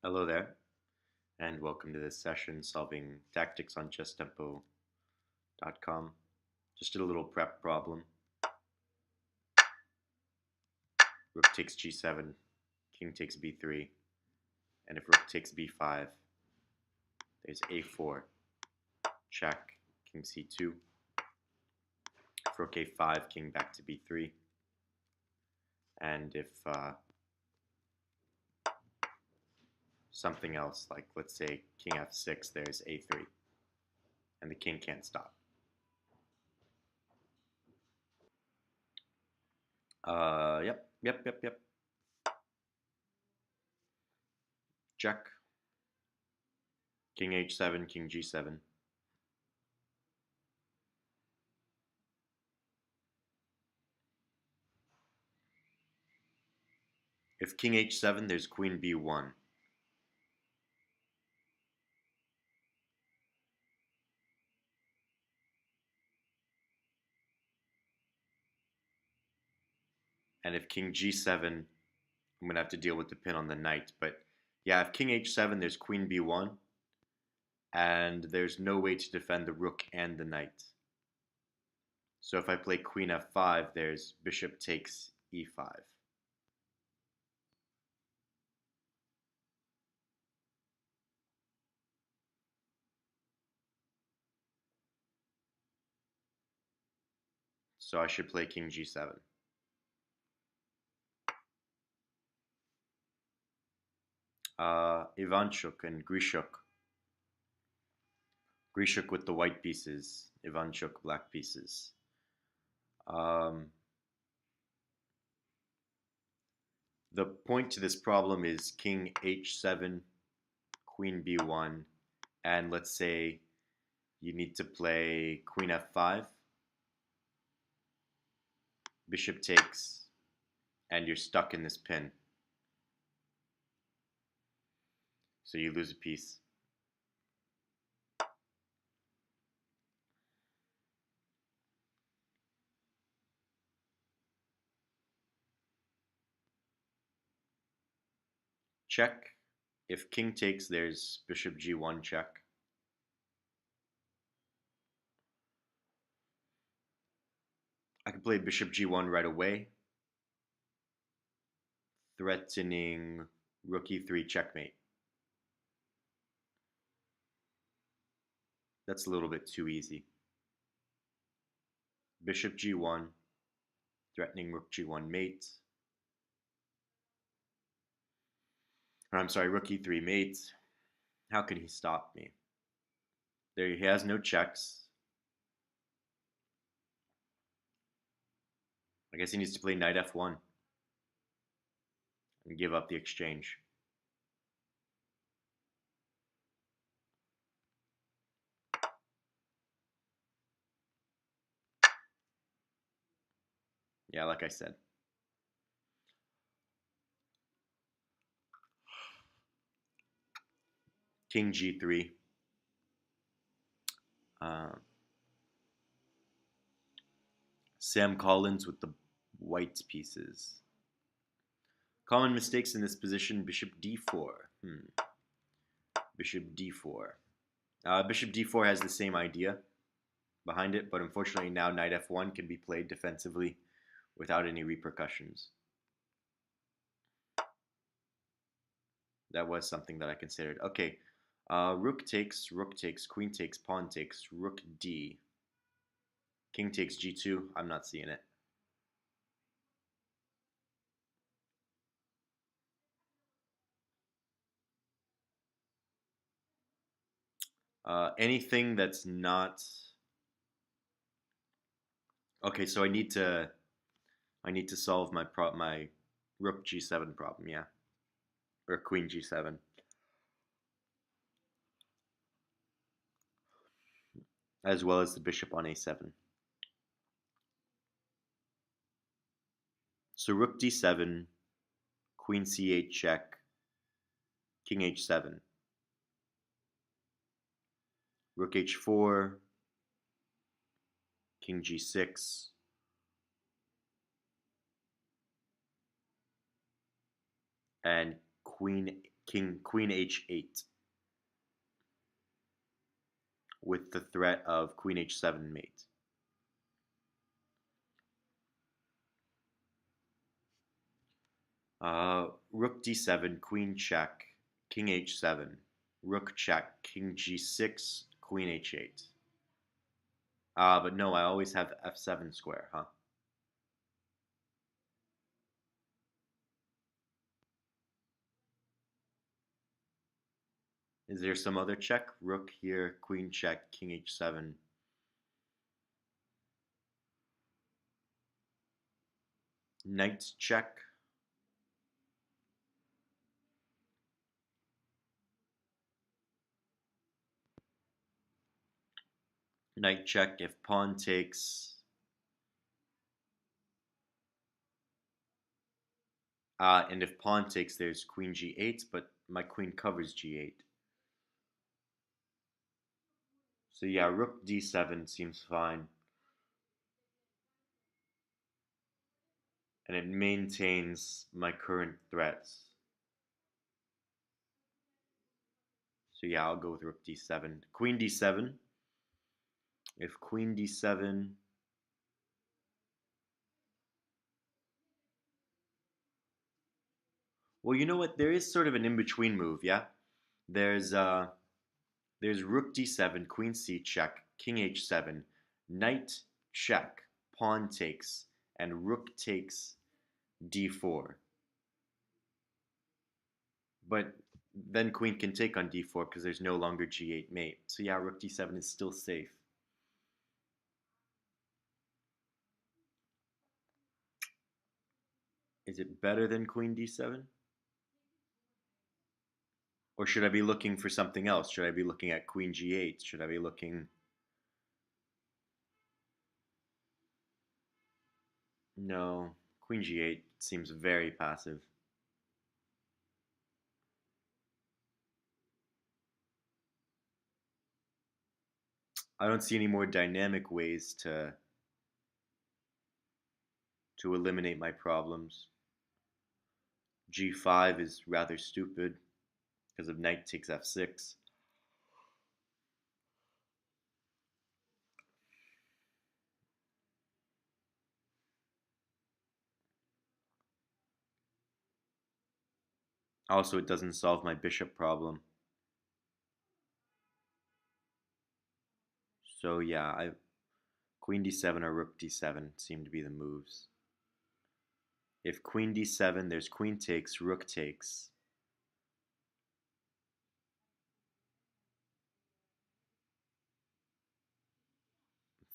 Hello there, and welcome to this session solving tactics on chesstempo.com. Just did a little prep problem. Rook takes g7, king takes b3, and if rook takes b5, there's a4, check, king c2. If rook a5, king back to b3, and if something else, like let's say king f6, there's a3, and the king can't stop. Yep. Check. King h7, king g7. If king h7, there's queen b1. And if king g7, I'm going to have to deal with the pin on the knight. But yeah, if king h7, there's queen b1. And there's no way to defend the rook and the knight. So if I play queen f5, there's bishop takes e5. So I should play king g7. Ivanchuk and Grishuk. Grishuk with the white pieces, Ivanchuk black pieces. The point to this problem is king h7, queen b1, and let's say you need to play queen f5, bishop takes, and you're stuck in this pin. So you lose a piece. Check. If king takes, there's bishop g1 check. I can play bishop g1 right away, threatening rook e3 checkmate. That's a little bit too easy. Bishop g1, threatening rook g1 mate. Or I'm sorry, rook e3 mate. How can he stop me? There, he has no checks. I guess he needs to play knight f1 and give up the exchange. Yeah, like I said. King g3. Sam Collins with the white pieces. Common mistakes in this position, bishop d4. Bishop d4. Bishop d4 has the same idea behind it, but unfortunately now knight f1 can be played defensively without any repercussions. That was something that I considered. Okay, rook takes, queen takes, pawn takes, rook d. King takes g2. I'm not seeing it. Anything that's not okay. So I need to solve my rook g7 problem. Yeah, or queen g7, as well as the bishop on a7. So rook d7, queen c8 check, king h7, rook h4, king g6, and queen h8 with the threat of queen h7 mate. Rook d7, queen check, king h7, rook check, king g6, queen h8. But no, I always have f7 square, huh? Is there some other check? Rook here, queen check, king h7. Knight check. Knight check if pawn takes. And if pawn takes, there's queen g8, but my queen covers g8. So yeah, rook d7 seems fine. And it maintains my current threats. So yeah, I'll go with rook d7. Queen d7. If queen d7... Well, you know what? There is sort of an in-between move, yeah? There's rook d7, queen c check, king h7, knight check, pawn takes, and rook takes d4. But then queen can take on d4 because there's no longer g8 mate. So yeah, rook d7 is still safe. Is it better than queen d7? Or should I be looking for something else? Should I be looking at queen g8? Should I be looking... No, queen g8 seems very passive. I don't see any more dynamic ways to eliminate my problems. g5 is rather stupid because of knight takes f6. Also, it doesn't solve my bishop problem. So yeah, queen d7 or rook d7 seem to be the moves. If queen d7, there's queen takes, rook takes.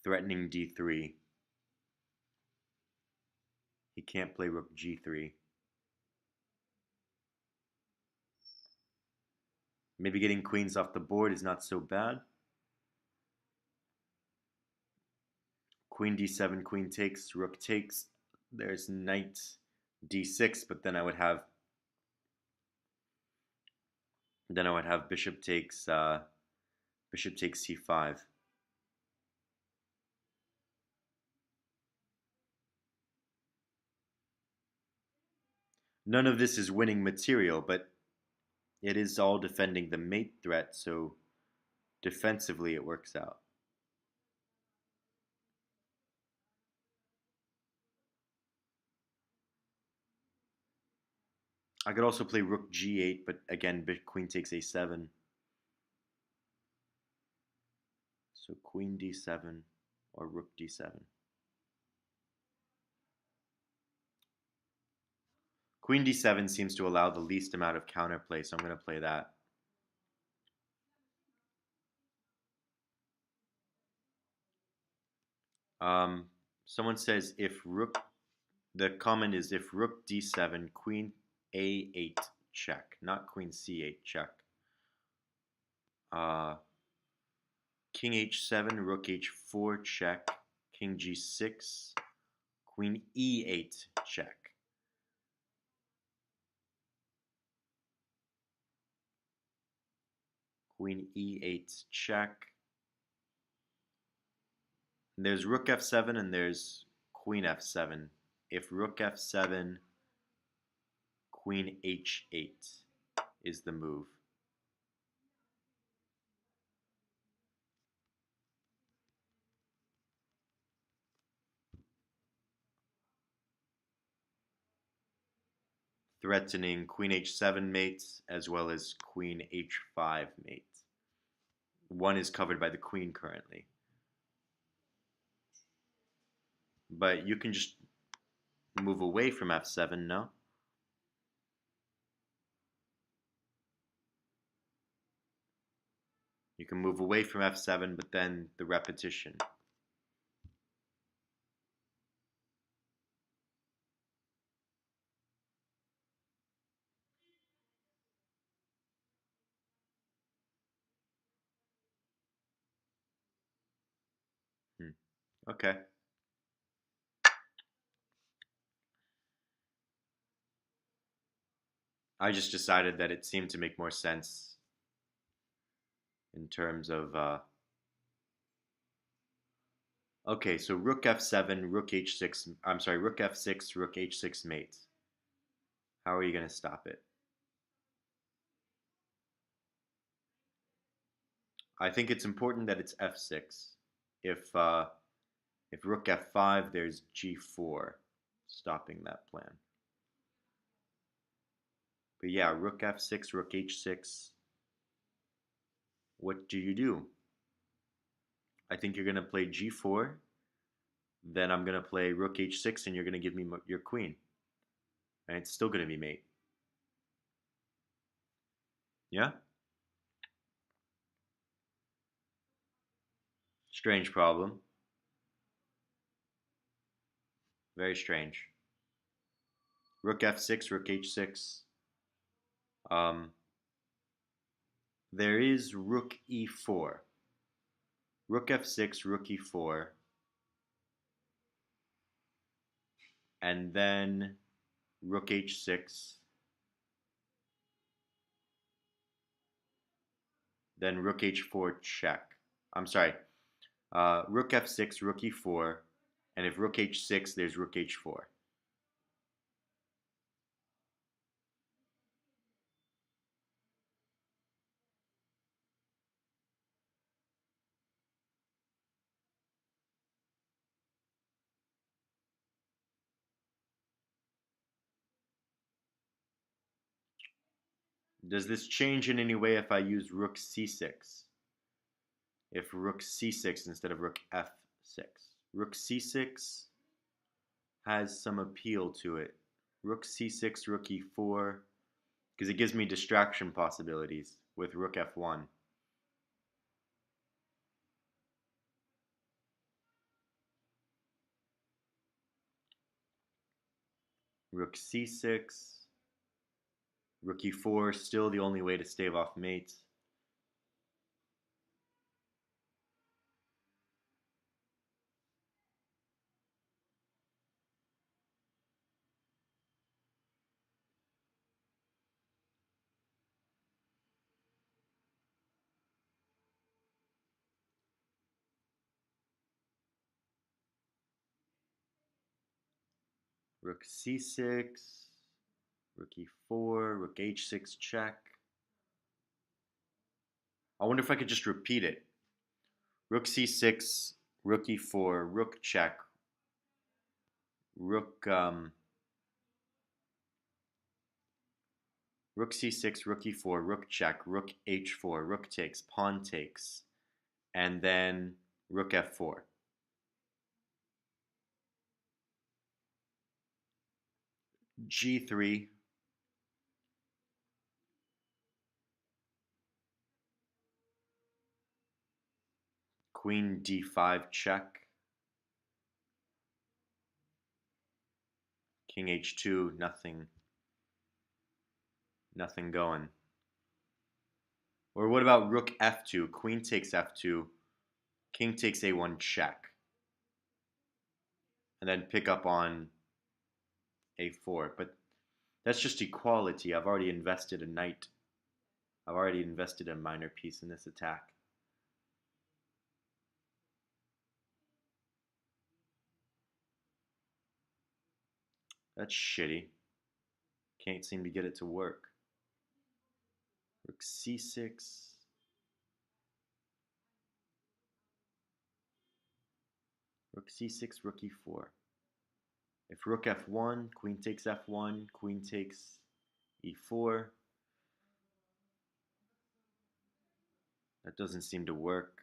Threatening d3. He can't play rook g3. Maybe getting queens off the board is not so bad. Queen d7, queen takes, rook takes. There's knight d6, but then I would have bishop takes c5. None of this is winning material, but it is all defending the mate threat, so defensively it works out. I could also play rook g8, but again, queen takes a7. So queen d7 or rook d7. Queen d7 seems to allow the least amount of counterplay, so I'm going to play that. Someone says the comment is if rook d7, queen a8 check, not queen c8 check. King h7, rook h4 check, king g6, queen e8 check. Queen e8 check. And there's rook f7 and there's queen f7. If rook f7, queen h8. is the move. Threatening queen h7 mates as well as queen h5 mates. One is covered by the queen currently. But you can just move away from f7, no? You can move away from f7, but then the repetition. Okay. I just decided that it seemed to make more sense in terms of okay, so rook f7, rook h6, I'm sorry, rook f6, rook h6 mates. How are you going to stop it? I think it's important that it's f6. If rook f5, there's g4 stopping that plan. But yeah, rook f6, rook h6. What do you do? I think you're going to play g4. Then I'm going to play rook h6 and you're going to give me your queen. And it's still going to be mate. Yeah? Strange problem. Very strange. Rook f6, rook h6. There is rook e4. Rook f6, rook e4. And then rook h6. Then rook h4 check. I'm sorry. Rook f6, rook e4. And if rook h6, there's rook h4. Does this change in any way if I use rook c6? If rook c6 instead of rook f6. Rook c6 has some appeal to it. Rook c6, rook e4, because it gives me distraction possibilities with rook f1. Rook c6, rook e4, still the only way to stave off mates. Rook c6, rook e4, rook h6 check. I wonder if I could just repeat it. Rook c6, rook e4, rook check, rook rook c6, rook e4, rook check, rook h4, rook takes, pawn takes, and then rook f4. g3, queen d5 check, king h2, nothing going. Or what about rook f2, queen takes f2, king takes a1 check, and then pick up on a4. But that's just equality. I've already invested a knight. I've already invested a minor piece in this attack. That's shitty. Can't seem to get it to work. Rook c6. Rook c6, rook e4. If rook f1, queen takes f1, queen takes e4. That doesn't seem to work.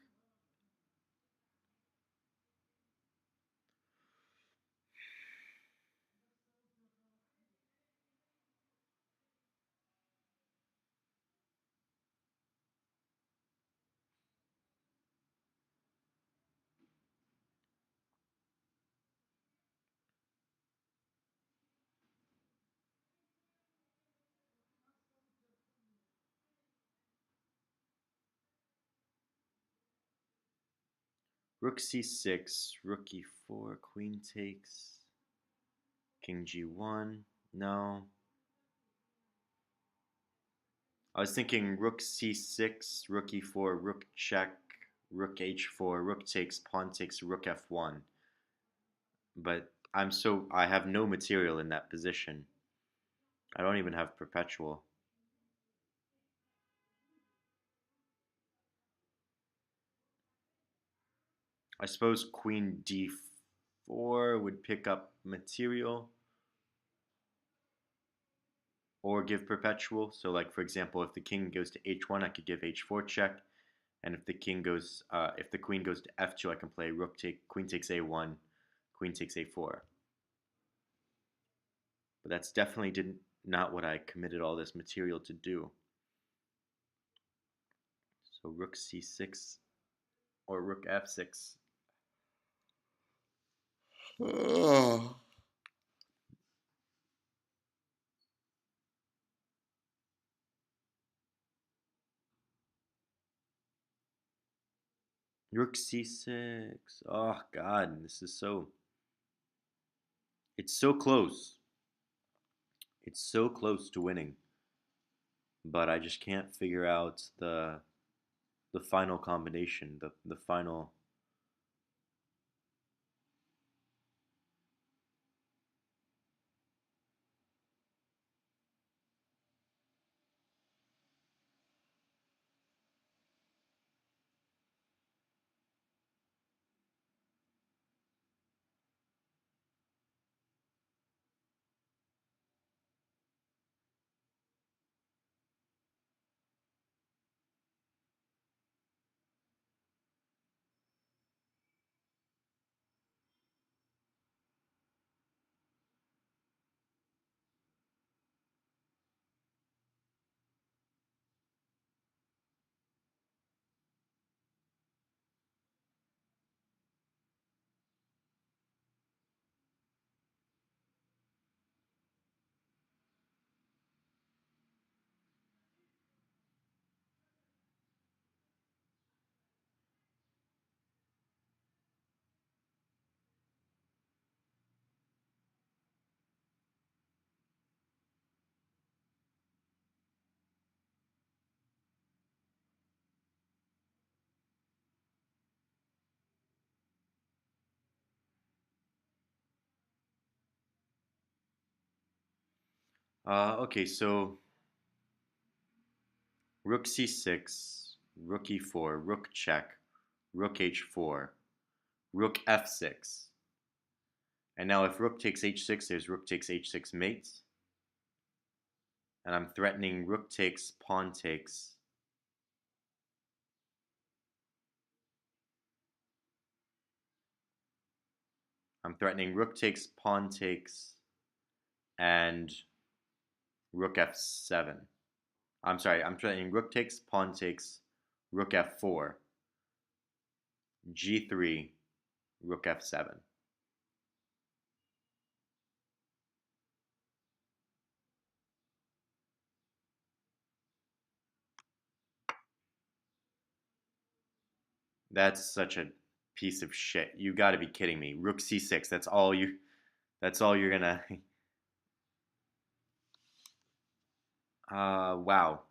Rook c6, rook e4, queen takes, king g1. No. I was thinking rook c6, rook e4, rook check, rook h4, rook takes, pawn takes, rook f1. But I have no material in that position. I don't even have perpetual. I suppose queen d4 would pick up material or give perpetual. So like for example, if the king goes to h1, I could give h4 check. And if the queen goes to f2, I can play queen takes a1, queen takes a4. But that's definitely not what I committed all this material to do. So rook c6 or rook f6. Rook c6. Oh God, it's so close. It's so close to winning. But I just can't figure out the final combination, the final. Okay, so rook c6, rook e4, rook check, rook h4, rook f6. And now if rook takes h6, there's rook takes h6 mate. And I'm threatening rook takes, pawn takes. I'm threatening rook takes, pawn takes, and rook f7. I'm sorry, I'm threatening rook takes, pawn takes, rook f4, g3, rook f7. That's such a piece of shit. You got to be kidding me. Rook c6. That's all you're gonna. Wow.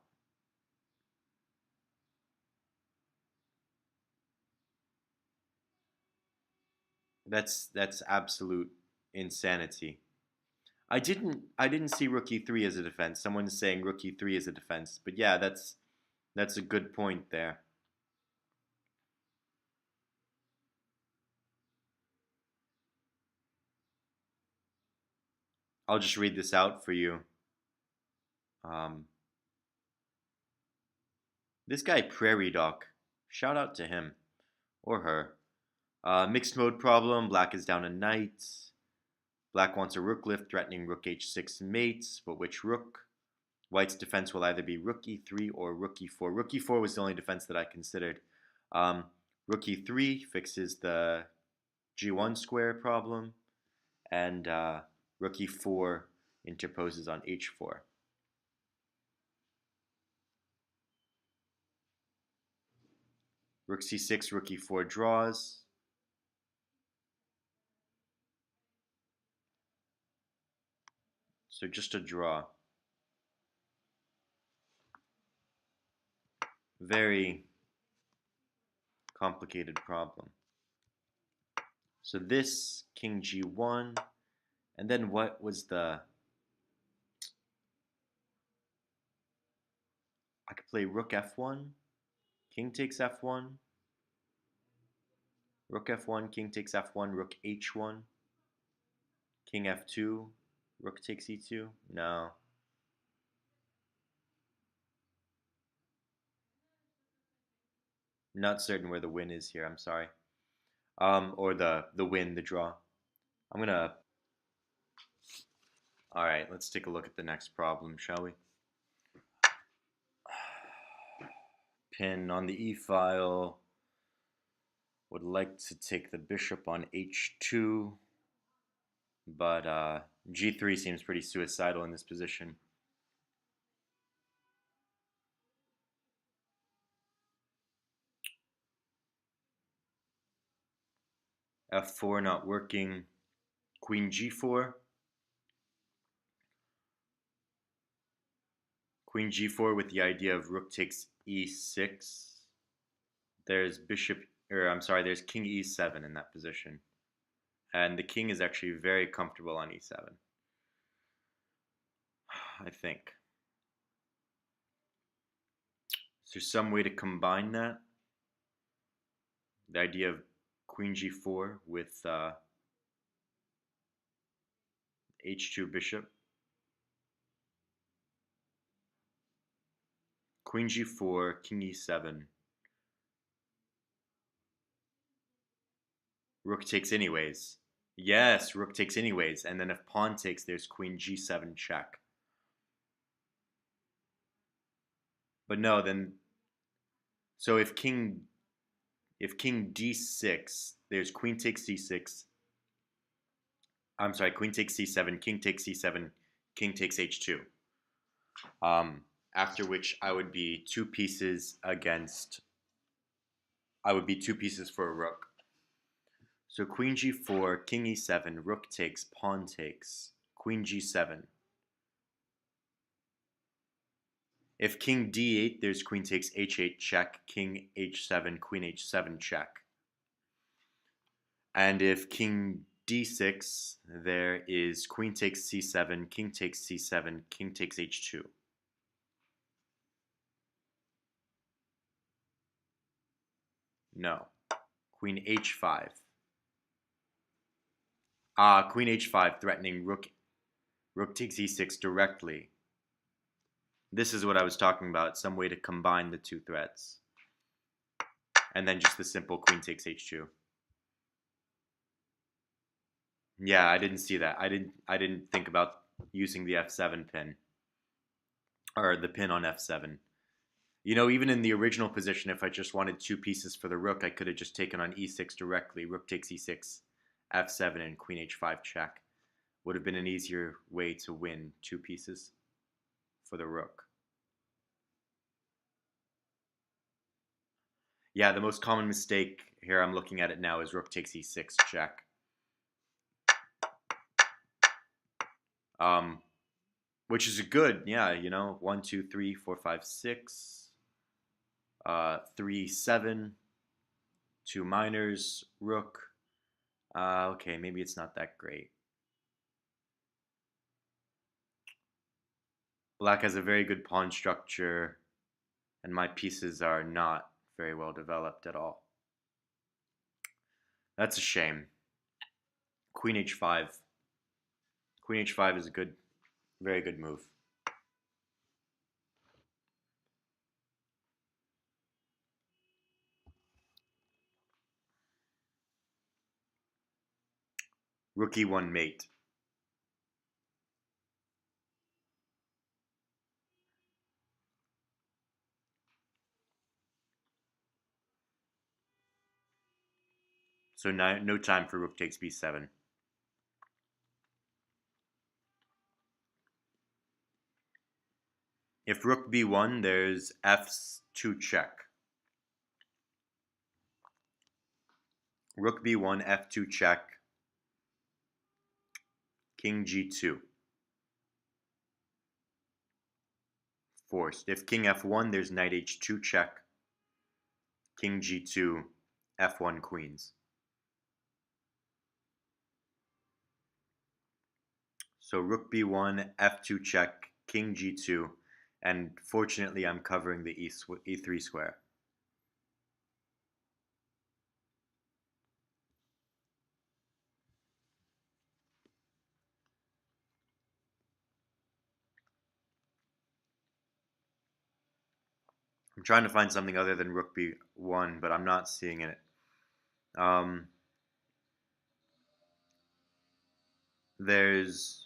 That's absolute insanity. I didn't see rook e3 as a defense. Someone's saying rook e3 as a defense, but yeah, That's a good point there. I'll just read this out for you. This guy Prairie Doc, shout out to him or her. Mixed mode problem. Black is down a knight. Black wants a rook lift, threatening rook h6 mates. But which rook? White's defense will either be rook e3 or rook e4. Rook e4 was the only defense that I considered. Rook e3 fixes the g1 square problem, and rook e4 interposes on h4. Rook c6, rook e4 draws. So just a draw. Very complicated problem. So this, king g1, and then what was the... I could play rook f1, king takes f1, rook f1, king takes f1, rook h1, king f2, rook takes e2. No. Not certain where the win is here, I'm sorry. Or the win, the draw. I'm gonna... Alright, let's take a look at the next problem, shall we? Pin on the e-file. Would like to take the bishop on h2, but g3 seems pretty suicidal in this position. f4 not working. Queen g4. Queen g4 with the idea of rook takes e6. There's there's king e7 in that position. And the king is actually very comfortable on e7. I think. Is there some way to combine that? The idea of queen g4 with h2 bishop. Queen g4, king e7. Rook takes anyways. Yes, rook takes anyways. And then if pawn takes, there's queen g7 check. But no, then... So if king d6, there's queen takes c6. I'm sorry, queen takes c7, king takes c7, king takes h2. After which I would be two pieces for a rook. So queen g4, king e7, rook takes, pawn takes, queen g7. If king d8, there's queen takes h8 check, king h7, queen h7 check. And if king d6, there is queen takes c7, king takes c7, king takes h2. No. Queen h5. Queen h5 threatening rook takes e6 directly. This is what I was talking about, some way to combine the two threats. And then just the simple queen takes h2. Yeah, I didn't see that. I didn't think about using the f7 pin. Or the pin on f7. You know, even in the original position, if I just wanted two pieces for the rook, I could have just taken on e6 directly. Rook takes e6, f7, and queen h5 check. Would have been an easier way to win two pieces for the rook. Yeah, the most common mistake here, I'm looking at it now, is rook takes e6 check. Which is a good, yeah, you know, 1, 2, 3, 4, 5, 6, 3, 7, 2 minors, rook. Okay, maybe it's not that great. Black has a very good pawn structure. and my pieces are not very well developed at all. That's a shame. Queen h5. Queen h5 is a good, very good move. Rook e1 mate. So no time for rook takes b7. If rook b1, there's f2 check. Rook b1, f2 check, king g2. Forced. If king f1, there's knight h2 check, king g2, f1 queens. So rook b1, f2 check, king g2, and fortunately I'm covering the e3 square. I'm trying to find something other than rook b1, but I'm not seeing it. There's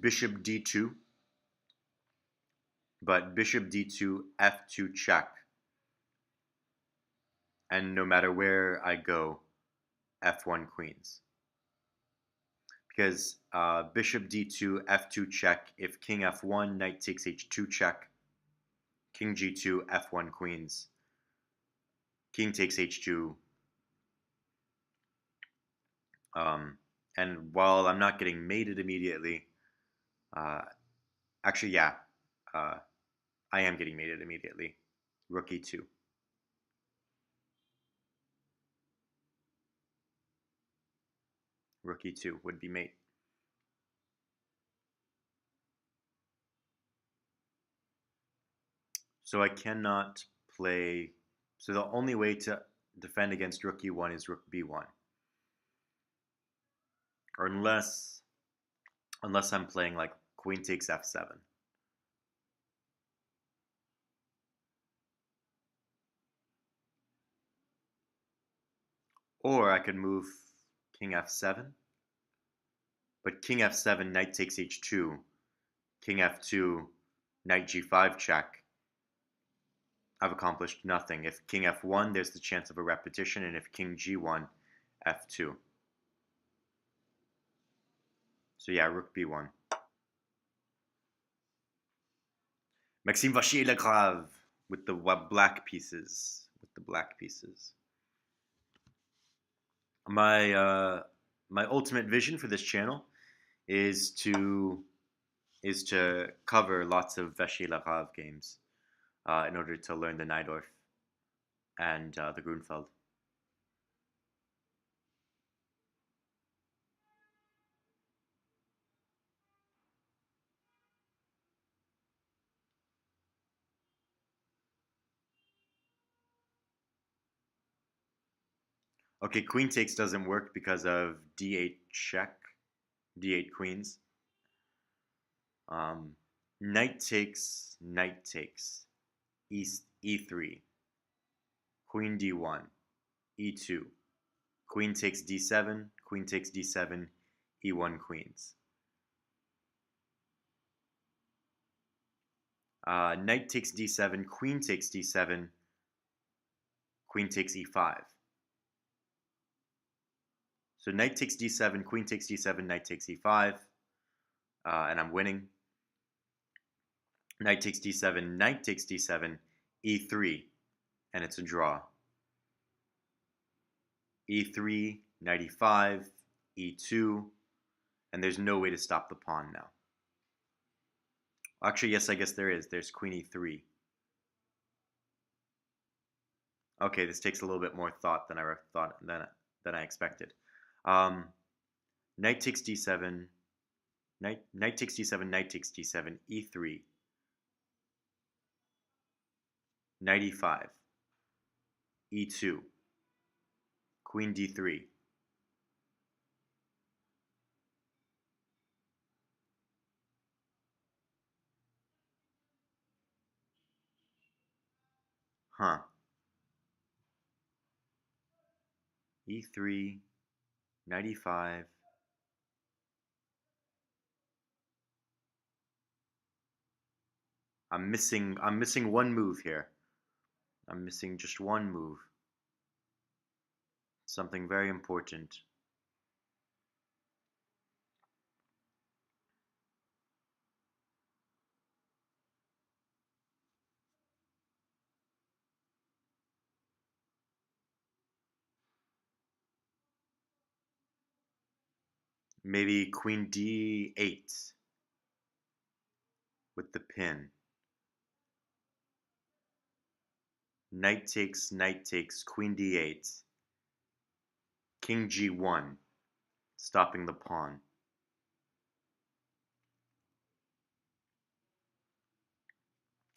bishop d2, but bishop d2, f2 check, and no matter where I go, f1 queens. Because bishop d2, f2 check, if king f1, knight takes h2 check, king g2, f1 queens, king takes h2. And while I'm not getting mated immediately, actually, yeah, I am getting mated immediately. Rook e2. Rook e2 would be mate. So I cannot play. So the only way to defend against rook e1 is rook b1, or unless I'm playing like queen takes f7. Or I could move king f7, but king f7, knight takes h2, king f2, knight g5 check. I've accomplished nothing. If king f1, there's the chance of a repetition, and if king g1, f2. So yeah, rook b1. Maxime Vachier-Lagrave with the black pieces. My ultimate vision for this channel is to cover lots of Vachier-Lagrave games in order to learn the Najdorf and the Grunfeld. Okay, queen takes doesn't work because of d8 check, d8 queens. Knight takes, e3, queen d1, e2, queen takes d7, e1 queens. Knight takes d7, queen takes d7, queen takes e5. So knight takes d7, queen takes d7, knight takes e5, and I'm winning. Knight takes d7, e3, and it's a draw. e3, knight e5, e2, and there's no way to stop the pawn now. Actually, yes, I guess there is. There's queen e3. Okay, this takes a little bit more thought than I expected. Knight takes d7, knight takes d7, e3. knight e5, e2, queen d3. Huh. e3, knight e5. I'm missing one move here. I'm missing just one move. Something very important. Maybe queen d8 with the pin. Knight takes, queen d8. King g1, stopping the pawn.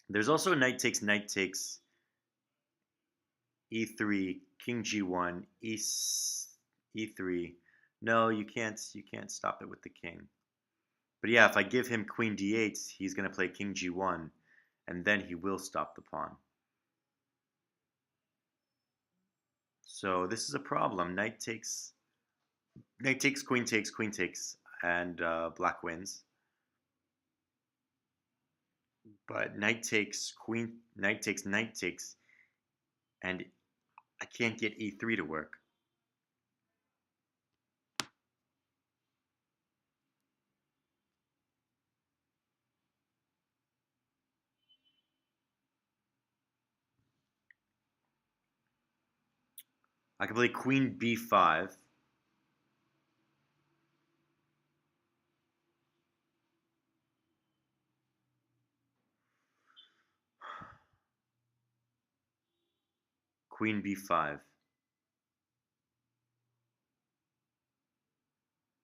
There's also knight takes, e3, king g1, e3. No, you can't stop it with the king. But yeah, if I give him queen d8, he's going to play king g1, and then he will stop the pawn. So this is a problem. Knight takes, queen takes, and black wins. But knight takes, knight takes, and I can't get e3 to work. I can play queen b5. Queen b5.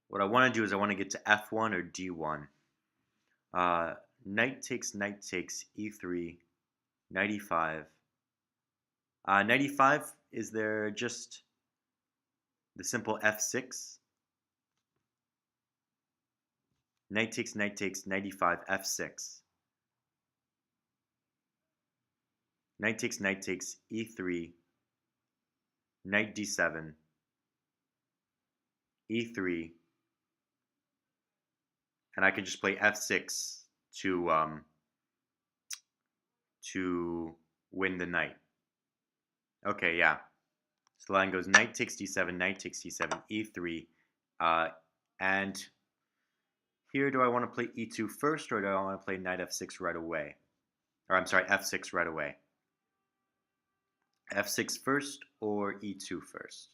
What I want to do is I want to get to f1 or d1. Knight takes, e3, knight e5. Knight e5, is there just the simple f6? Knight takes, knight e5, f6. Knight takes, e3, knight d7, e3, and I can just play f6 to win the knight. Okay, yeah. So the line goes knight takes d7, e3, and here do I want to play e2 first, or do I want to play knight f6 right away? Or I'm sorry, f6 right away. f6 first or e2 first?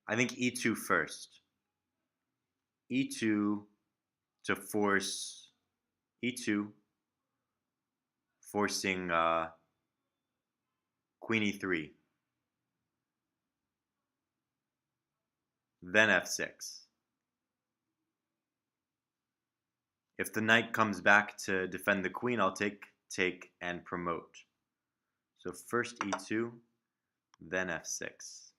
I think e2 first. e2 to force e2, forcing queen e3. Then f6. If the knight comes back to defend the queen, I'll take, and promote. So first e2, then f6.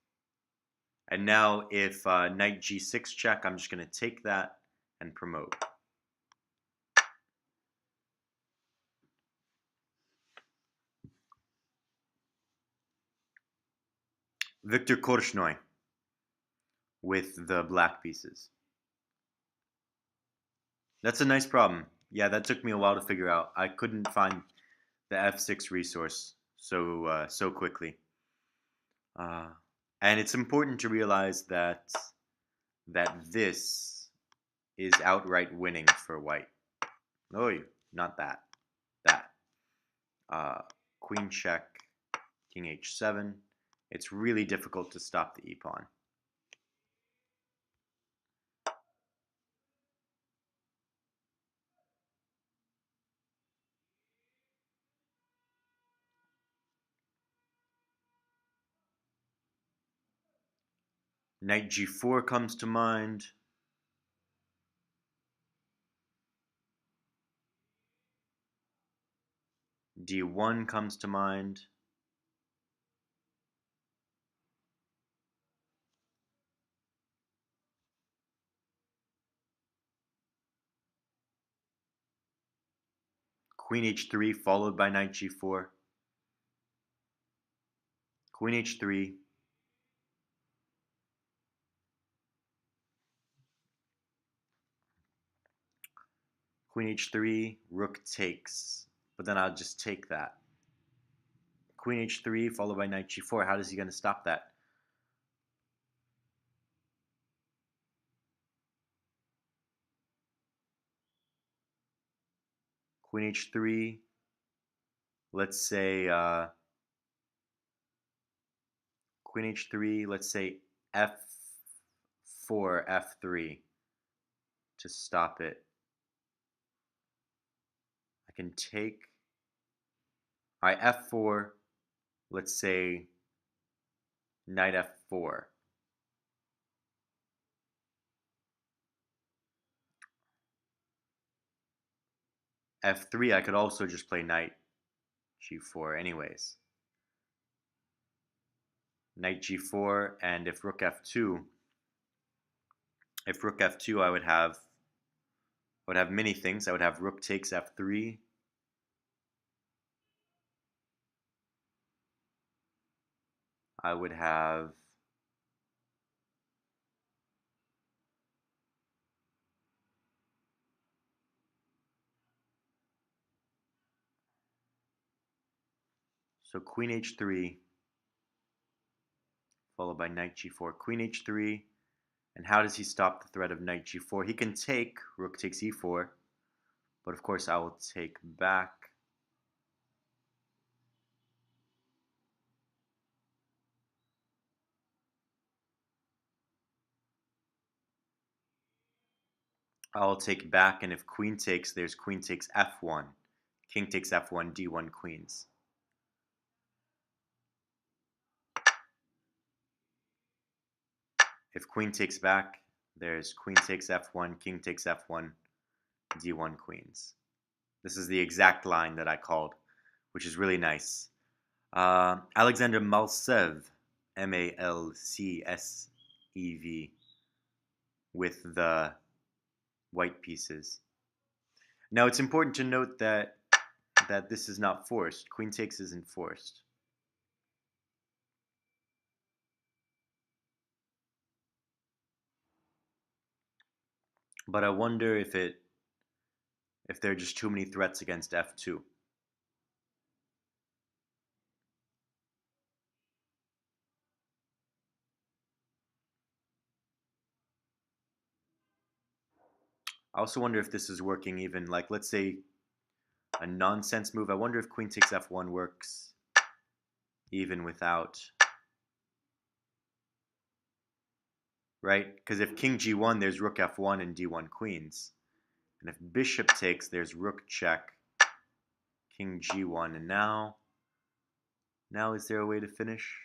And now if knight g6 check, I'm just going to take that and promote. Viktor Korchnoi with the black pieces. That's a nice problem. Yeah, that took me a while to figure out. I couldn't find the f6 resource so quickly. And it's important to realize that this is outright winning for white. Oh, not that. That. Queen check, king h7. It's really difficult to stop the e-pawn. Knight g4 comes to mind. D1 comes to mind. Queen H3 followed by Knight G4. Queen H3. Queen H3, Rook takes. But then I'll just take that. Queen H3 followed by Knight G4. How is he going to stop that? Queen H3. Let's say Queen H3. Let's say F4, F3 to stop it. I can take. All right, F4. Let's say Knight F4. F3, I could also just play Knight G4 anyways. Knight G4, and if Rook F2, I would have many things. I would have Rook takes F3. I would have so Queen H3 followed by Knight G4. Queen H3, and how does he stop the threat of Knight G4? He can take Rook takes E4, but of course I will take back. I'll take back, and if Queen takes, there's Queen takes F1. King takes F1, D1 queens. If Queen takes back, there's Queen takes F1, King takes F1, D1 queens. This is the exact line that I called, which is really nice. Alexander Maltsev, Malcsev, with the white pieces. Now it's important to note that this is not forced. Queen takes isn't forced. But I wonder if there are just too many threats against F2. I also wonder if this is working even, like, let's say a nonsense move. I wonder if Queen takes F1 works even without, right? Because if King G1, there's Rook F1 and D1 queens. And if Bishop takes, there's Rook check, King G1. And now is there a way to finish?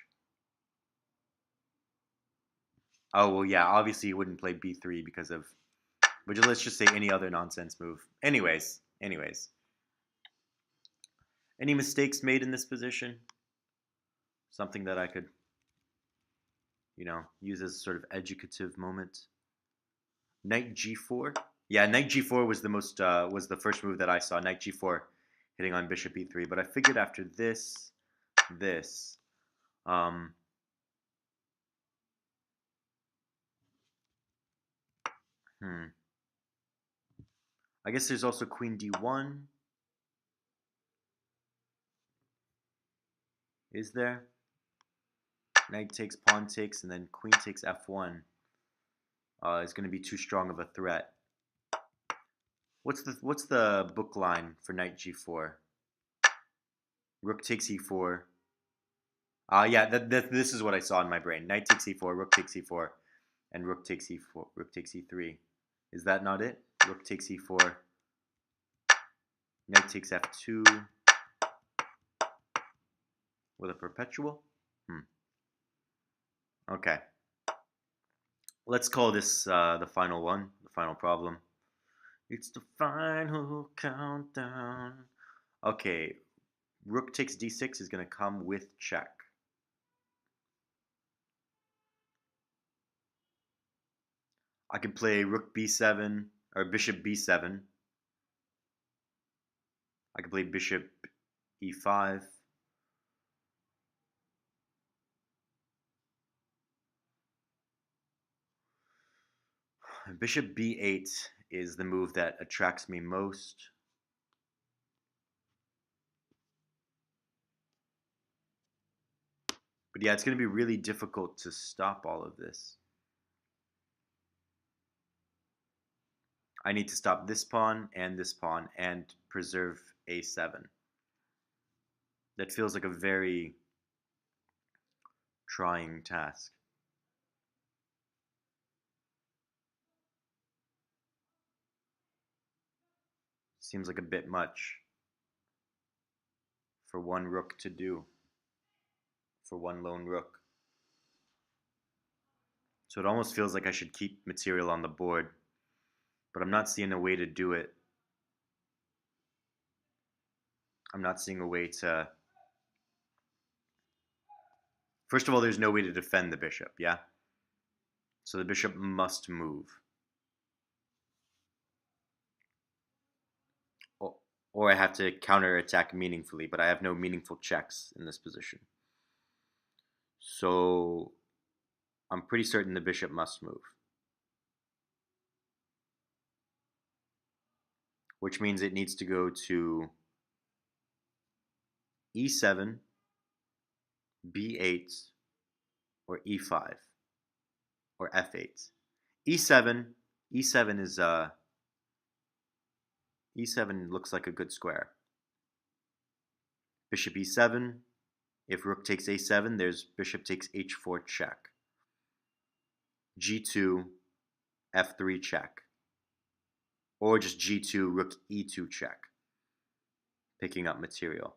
Oh, well, yeah, obviously you wouldn't play B3 because of, but let's just say any other nonsense move. Anyways. Any mistakes made in this position? Something that I could, use as a sort of educative moment. Knight G4. Yeah, Knight G4 was the first move that I saw. Knight G4 hitting on Bishop E3. But I figured after this. I guess there's also Queen D1. Is there? Knight takes, pawn takes, and then Queen takes F1. Is going to be too strong of a threat. What's the book line for Knight G4? Rook takes E4. Yeah, this is what I saw in my brain. Knight takes E4, Rook takes E4, and Rook takes E4, Rook takes E3. Is that not it? Rook takes E4, Knight takes F2 with a perpetual. Okay. Let's call this the final one, the final problem. It's the final countdown. Okay. rook takes d6 is going to come with check. I can play rook b7 or bishop b7. I can play bishop e5. Bishop b8 is the move that attracts me most. But yeah, it's going to be really difficult to stop all of this. I need to stop this pawn and preserve a7. That feels like a very trying task. Seems like a bit much for one rook to do, for one lone rook. So it almost feels like I should keep material on the board, but I'm not seeing a way to do it. I'm not seeing a way to... First of all, there's no way to defend the bishop, yeah? So the bishop must move. Or I have to counterattack meaningfully, but I have no meaningful checks in this position. So I'm pretty certain the bishop must move. Which means it needs to go to e7, b8, or e5, or f8. e7 is e7 looks like a good square. Bishop e7. If rook takes a7, there's bishop takes h4 check. g2, f3 check. Or just g2, rook e2 check. Picking up material.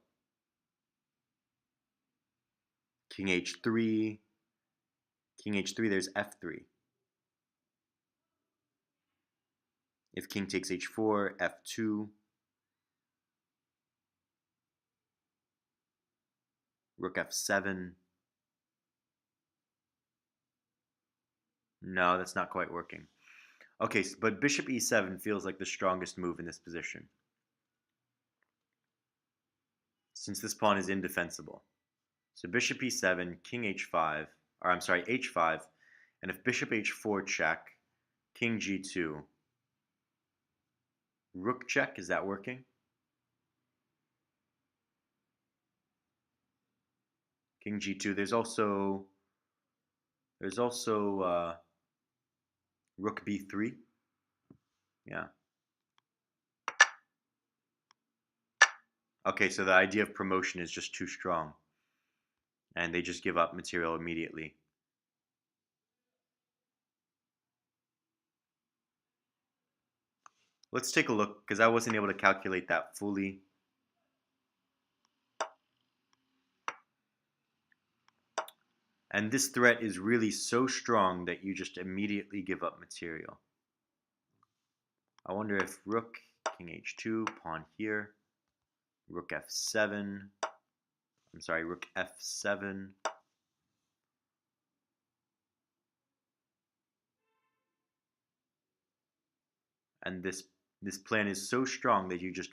King h3. King h3, there's f3. If king takes h4, f2. Rook f7. No, that's not quite working. Okay, but bishop e7 feels like the strongest move in this position, since this pawn is indefensible. So bishop e7, king h5, or I'm sorry, h5, and if bishop h4 check, king g2, rook check, is that working? King g2, there's also rook b3. Yeah. Okay, so the idea of promotion is just too strong, and they just give up material immediately. Let's take a look, because I wasn't able to calculate that fully. And this threat is really so strong that you just immediately give up material. I wonder if rook, king h2, pawn here, rook f7, I'm sorry, rook f7, and this plan is so strong that you just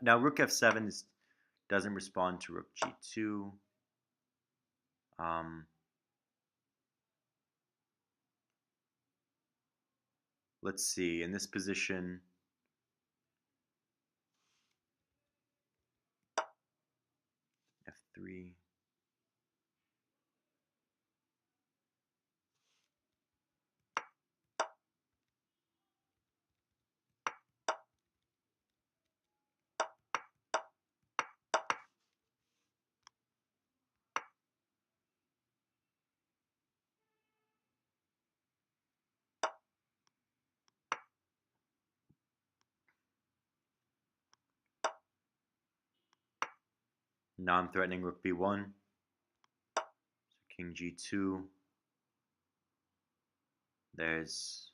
now rook f7 doesn't respond to rook g2. Let's see, in this position, f3. Non-threatening rook b1, so king g2, there's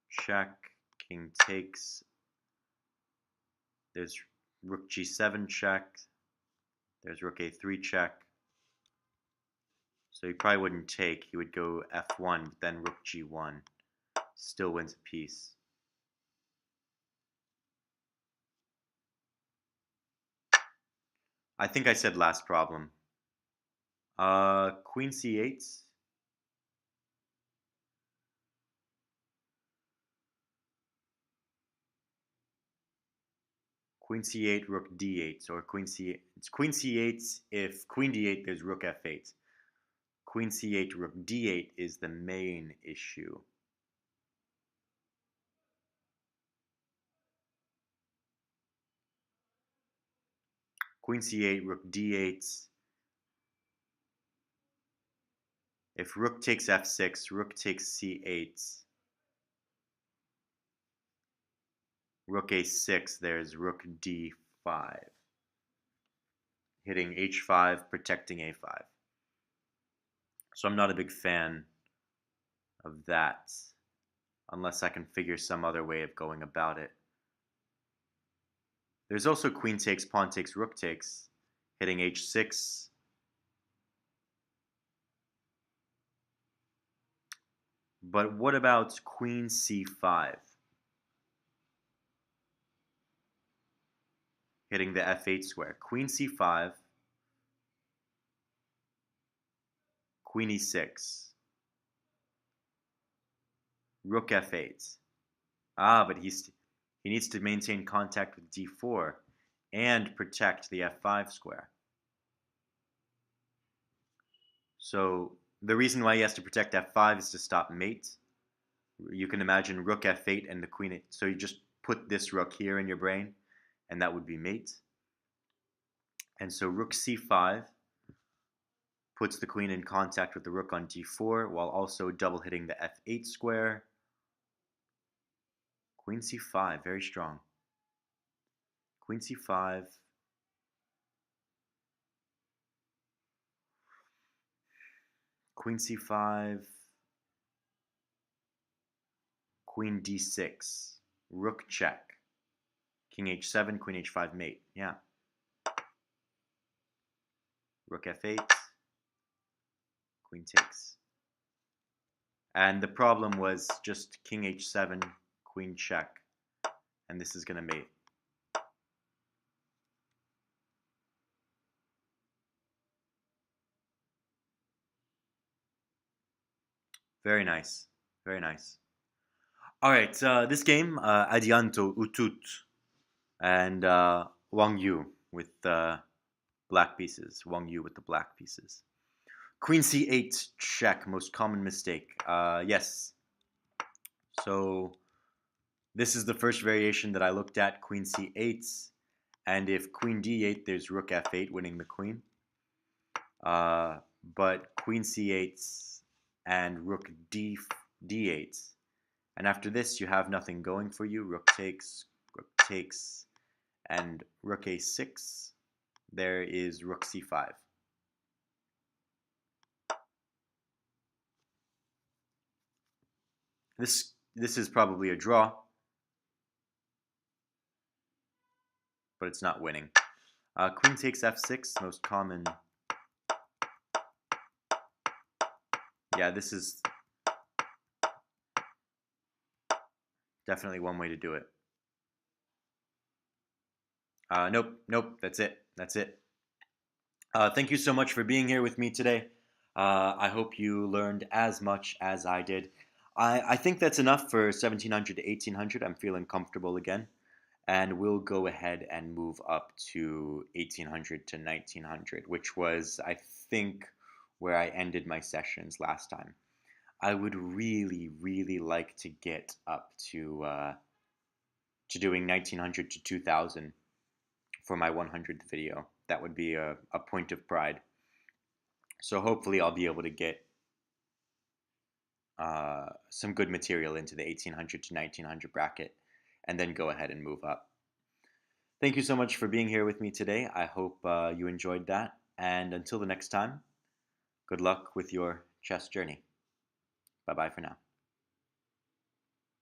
check, king takes, there's rook g7 check, There's rook a3 check. So he probably wouldn't take. He would go f1, then rook g1. Still wins a piece. I think I said last problem. Queen c8. Queen c8, rook d8, or queen c8. It's queen c8. If queen d8, there's rook f8. Queen c8, rook d8 is the main issue. Queen c8, rook d8. If rook takes f6, rook takes c8. Rook a6, there's rook d5. Hitting h5, protecting a5. So I'm not a big fan of that, unless I can figure some other way of going about it. There's also queen takes, pawn takes, rook takes, hitting h6. But what about queen c5? Hitting the f8 square. Queen c5, queen e6, rook f8. But he needs to maintain contact with d4 and protect the f5 square. So the reason why he has to protect f5 is to stop mate. You can imagine rook f8 and the queen. So you just put this rook here in your brain, and that would be mate. And so rook c5 puts the queen in contact with the rook on d4 while also double hitting the f8 square. Queen c5, very strong. Queen c5. Queen c5. Queen d6. Rook check. King h7, queen h5 mate. Yeah. Rook f8. Queen takes. And the problem was just king h7, queen check. And this is going to mate. Very nice. Very nice. All right. This game, Adianto Utut and Wang Yu with black pieces. Wang Yu with the black pieces. Queen c8 check, most common mistake. Yes. So this is the first variation that I looked at, queen c8. And if queen d8, there's rook f8 winning the queen. But queen c8 and rook d8. And after this, you have nothing going for you. Rook takes, and rook a6. There is rook c5. This is probably a draw, but it's not winning. Queen takes f6, most common. Yeah, this is definitely one way to do it. Nope, that's it. Thank you so much for being here with me today. I hope you learned as much as I did. I think that's enough for 1700 to 1800. I'm feeling comfortable again. And we'll go ahead and move up to 1800 to 1900, which was, I think, where I ended my sessions last time. I would really, really like to get up to doing 1900 to 2000 for my 100th video. That would be a point of pride. So hopefully I'll be able to get some good material into the 1800 to 1900 bracket and then go ahead and move up. Thank you so much for being here with me today. I hope you enjoyed that. And until the next time, good luck with your chess journey. Bye-bye for now.